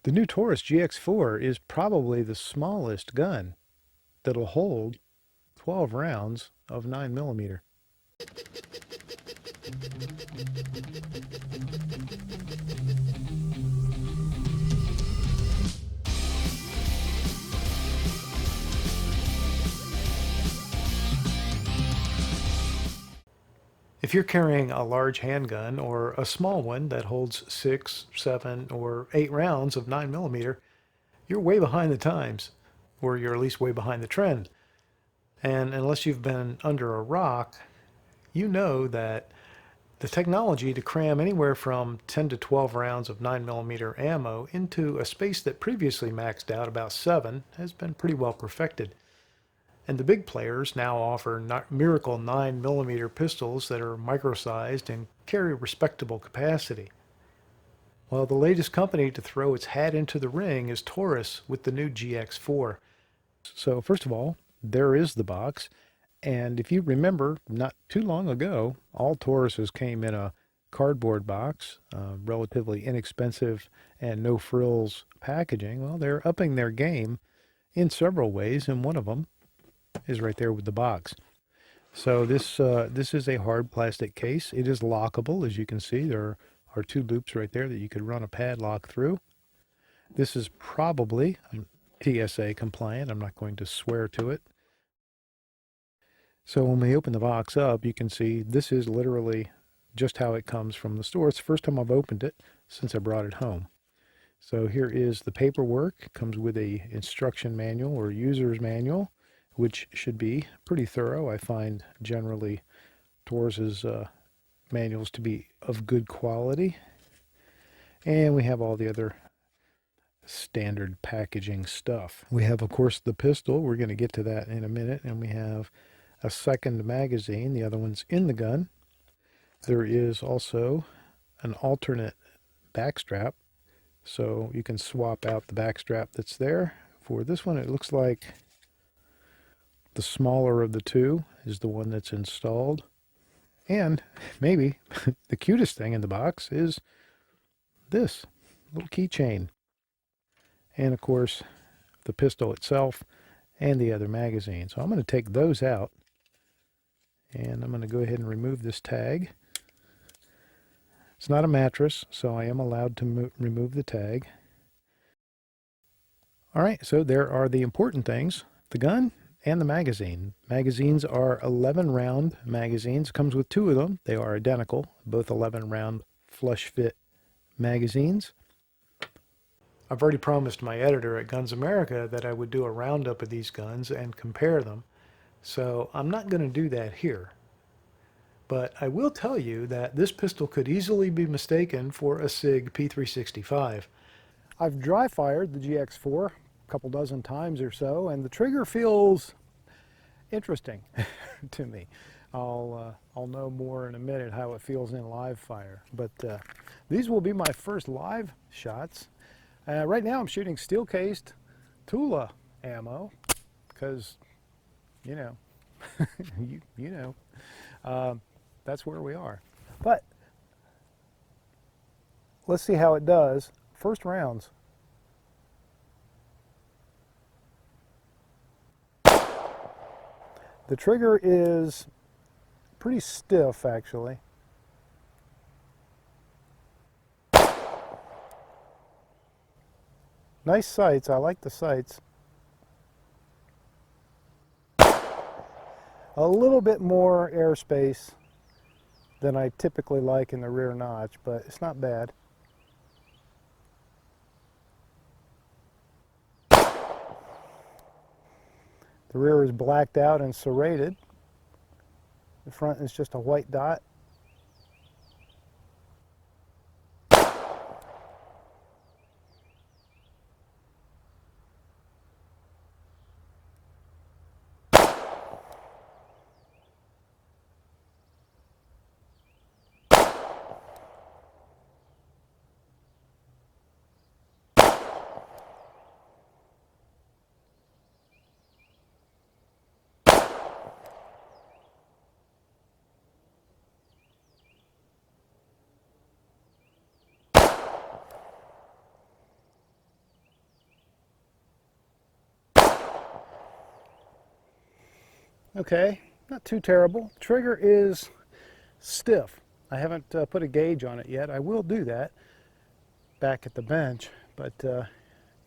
The new Taurus GX4 is probably the smallest gun that'll hold 12 rounds of 9mm. If you're carrying a large handgun or a small one that holds 6, 7, or 8 rounds of 9mm, you're way behind the times, or you're at least way behind the trend. And unless you've been under a rock, you know that the technology to cram anywhere from 10 to 12 rounds of 9mm ammo into a space that previously maxed out about 7 has been pretty well perfected. And the big players now offer miracle 9mm pistols that are micro-sized and carry respectable capacity. Well, the latest company to throw its hat into the ring is Taurus with the new GX4. So first of all, there is the box. And if you remember, not too long ago, all Tauruses came in a cardboard box, relatively inexpensive and no frills packaging. Well, they're upping their game in several ways, and one of them is right there with the box. So this is a hard plastic case. It is lockable, as you can see. There are 2 loops right there that you could run a padlock through. This is probably TSA compliant. I'm not going to swear to it. So when we open the box up, you can see this is literally just how it comes from the store. It's the first time I've opened it since I brought it home. So here is the paperwork. It comes with a instruction manual or user's manual, which should be pretty thorough. I find generally Taurus's manuals to be of good quality. And we have all the other standard packaging stuff. We have, of course, the pistol. We're going to get to that in a minute. And we have a second magazine. The other one's in the gun. There is also an alternate backstrap, so you can swap out the backstrap that's there. For this one, it looks like the smaller of the 2 is the one that's installed. And maybe the cutest thing in the box is this little keychain. And of course, the pistol itself and the other magazine. So I'm going to take those out. And I'm going to go ahead and remove this tag. It's not a mattress, so I am allowed to remove the tag. All right, so there are the important things: the gun and the magazine. Magazines are 11-round magazines. Comes with 2 of them. They are identical, both 11-round flush fit magazines. I've already promised my editor at Guns America that I would do a roundup of these guns and compare them. So I'm not going to do that here. But I will tell you that this pistol could easily be mistaken for a SIG P365. I've dry fired the GX4 a couple dozen times or so, and the trigger feels interesting to me. I'll know more in a minute how it feels in live fire. But these will be my first live shots. Right now I'm shooting steel-cased Tula ammo because, you know, you know, that's where we are. But let's see how it does. First rounds. The trigger is pretty stiff, actually. Nice sights. I like the sights. A little bit more airspace than I typically like in the rear notch, but it's not bad. The rear is blacked out and serrated. The front is just a white dot. Okay, not too terrible. Trigger is stiff. I haven't put a gauge on it yet. I will do that back at the bench, but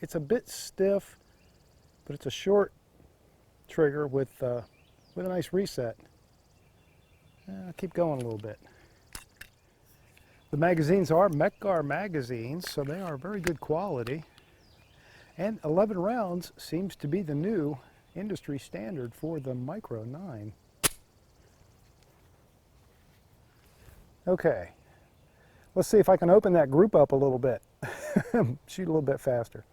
it's a bit stiff, but it's a short trigger with a nice reset. I'll keep going a little bit. The magazines are Mekgar magazines, so they are very good quality. And 11 rounds seems to be the new industry standard for the Micro 9. Okay, let's see if I can open that group up a little bit. Shoot a little bit faster.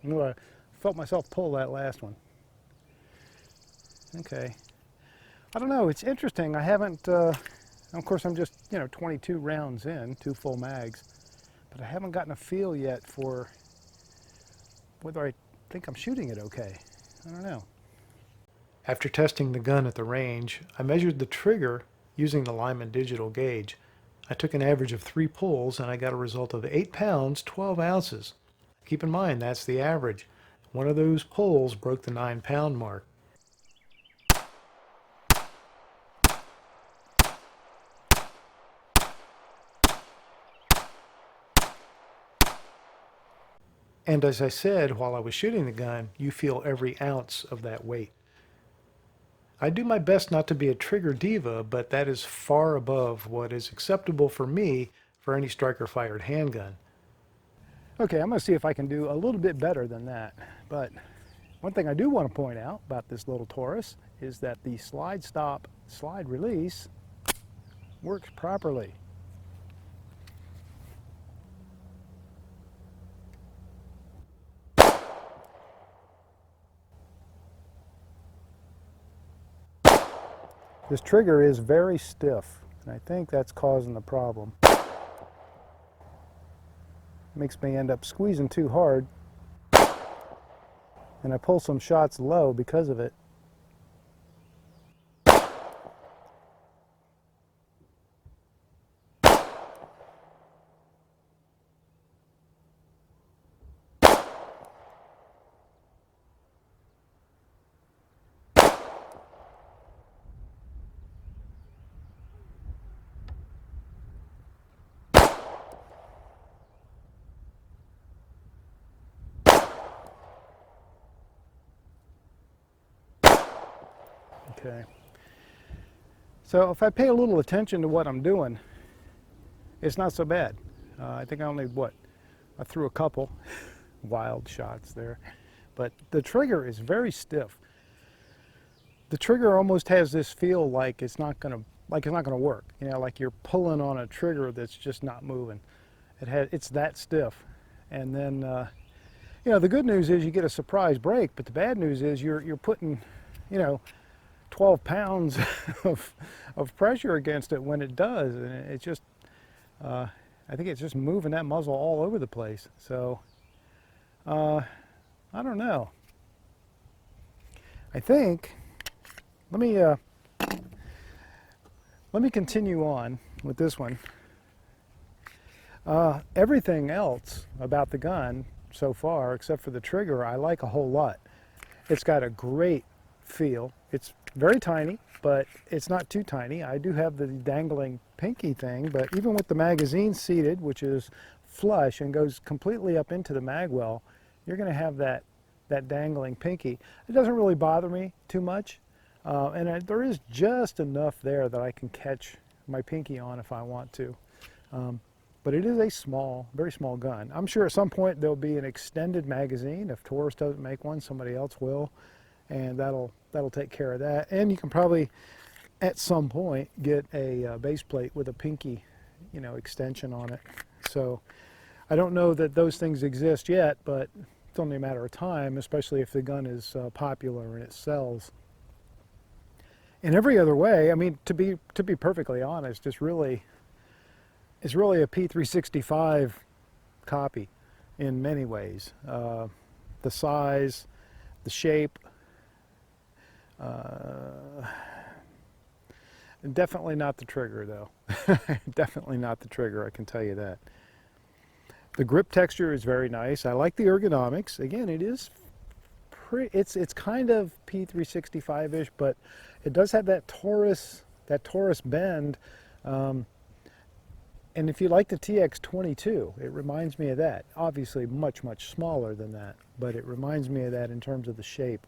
Ooh, I felt myself pull that last one. Okay. I don't know, it's interesting. I haven't, of course I'm just, 22 rounds in, 2 full mags, but I haven't gotten a feel yet for whether I think I'm shooting it okay. I don't know. After testing the gun at the range, I measured the trigger using the Lyman digital gauge. I took an average of 3 pulls and I got a result of 8 pounds, 12 ounces. Keep in mind, that's the average. One of those pulls broke the 9-pound mark. And as I said while I was shooting the gun, you feel every ounce of that weight. I do my best not to be a trigger diva, but that is far above what is acceptable for me for any striker-fired handgun. Okay, I'm going to see if I can do a little bit better than that. But one thing I do want to point out about this little Taurus is that the slide stop, slide release works properly. This trigger is very stiff, and I think that's causing the problem. Makes me end up squeezing too hard, and I pull some shots low because of it. Okay. So if I pay a little attention to what I'm doing, it's not so bad. I think I only, I threw a couple wild shots there. But the trigger is very stiff. The trigger almost has this feel like it's not gonna work. Like you're pulling on a trigger that's just not moving. It's that stiff. And then, the good news is you get a surprise break, but the bad news is you're putting, 12 pounds of pressure against it when it does, and it's just, I think it's just moving that muzzle all over the place. So, I don't know. I think, let me continue on with this one. Everything else about the gun so far, except for the trigger, I like a whole lot. It's got a great feel. It's very tiny, but it's not too tiny. I do have the dangling pinky thing, but even with the magazine seated, which is flush and goes completely up into the mag well, you're going to have that dangling pinky. It doesn't really bother me too much, and there is just enough there that I can catch my pinky on if I want to. But it is a small, very small gun. I'm sure at some point there'll be an extended magazine. If Taurus doesn't make one, somebody else will, and that'll take care of that. And you can probably, at some point, get a base plate with a pinky, extension on it. So I don't know that those things exist yet, but it's only a matter of time, especially if the gun is popular and it sells. In every other way, I mean, to be perfectly honest, it's really a P365 copy in many ways. The size, the shape, definitely not the trigger though. Definitely not the trigger, I can tell you that. The grip texture is very nice. I like the ergonomics. Again, it is it's kind of P365-ish, but it does have that Taurus bend. And if you like the TX22, it reminds me of that. Obviously much, much smaller than that, but it reminds me of that in terms of the shape.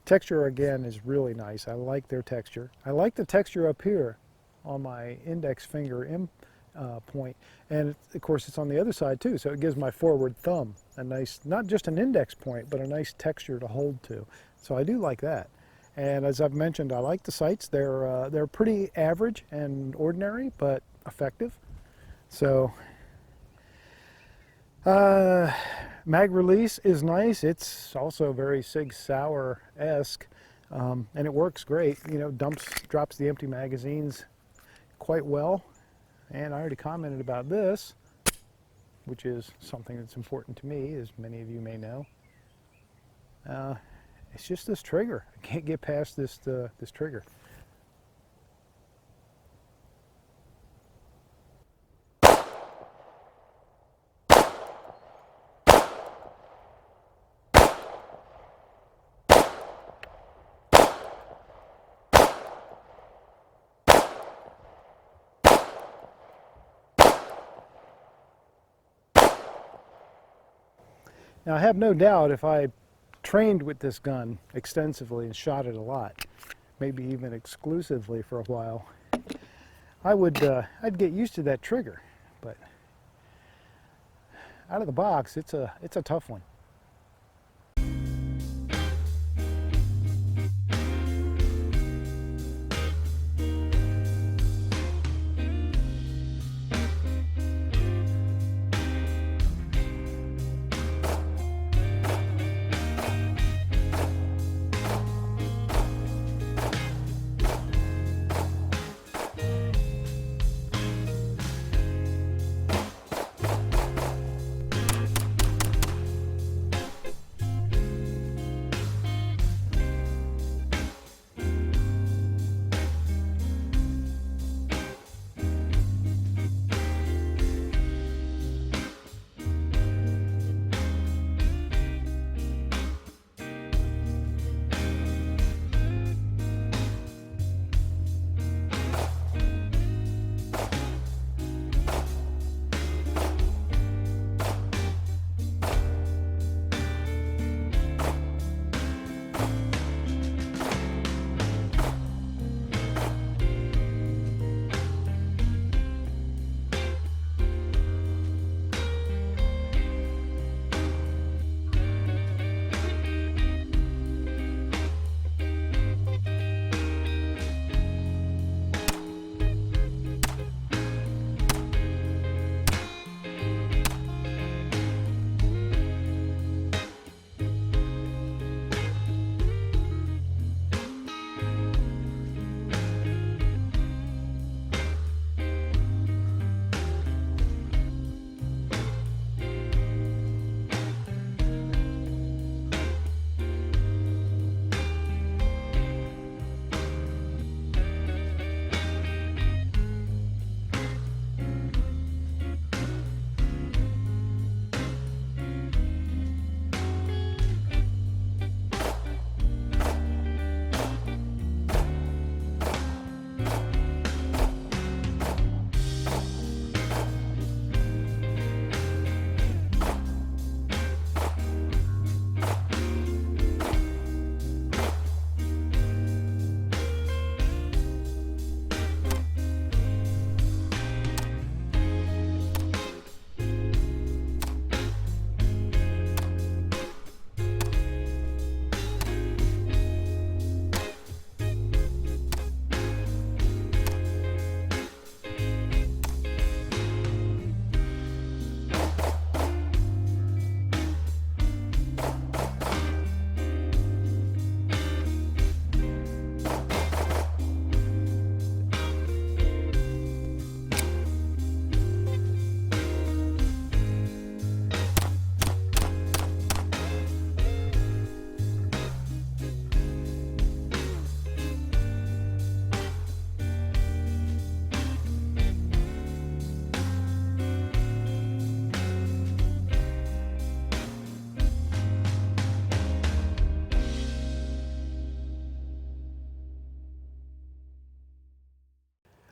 Texture, again, is really nice. I like their texture. I like the texture up here on my index finger point, and of course it's on the other side too, so it gives my forward thumb a nice, not just an index point, but a nice texture to hold to. So I do like that. And as I've mentioned, I like the sights. They're pretty average and ordinary, but effective. So mag release is nice. It's also very Sig Sauer-esque, and it works great. You know, drops the empty magazines quite well. And I already commented about this, which is something that's important to me, as many of you may know. It's just this trigger. I can't get past this trigger. Now, I have no doubt if I trained with this gun extensively and shot it a lot, maybe even exclusively for a while, I'd get used to that trigger. But out of the box, it's a tough one.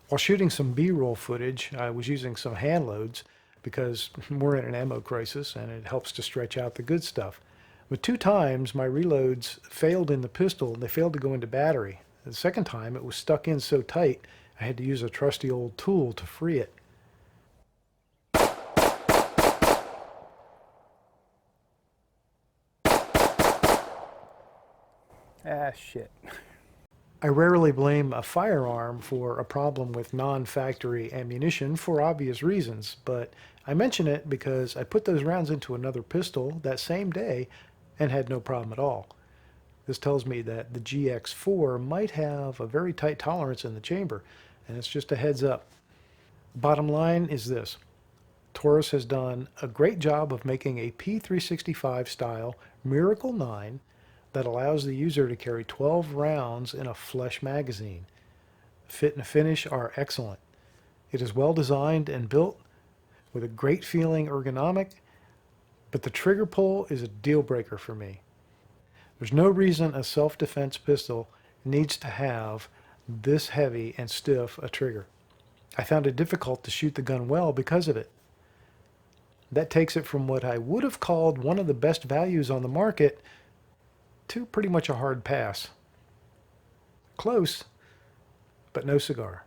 While shooting some B-roll footage, I was using some hand loads because we're in an ammo crisis and it helps to stretch out the good stuff. But 2 times my reloads failed in the pistol and they failed to go into battery. The second time it was stuck in so tight I had to use a trusty old tool to free it. Ah, shit. I rarely blame a firearm for a problem with non-factory ammunition for obvious reasons, but I mention it because I put those rounds into another pistol that same day and had no problem at all. This tells me that the GX4 might have a very tight tolerance in the chamber, and it's just a heads up. Bottom line is this. Taurus has done a great job of making a P365 style Miracle 9 that allows the user to carry 12 rounds in a flush magazine. Fit and finish are excellent. It is well designed and built with a great feeling ergonomic, but the trigger pull is a deal breaker for me. There's no reason a self-defense pistol needs to have this heavy and stiff a trigger. I found it difficult to shoot the gun well because of it. That takes it from what I would have called one of the best values on the market to pretty much a hard pass. Close, but no cigar.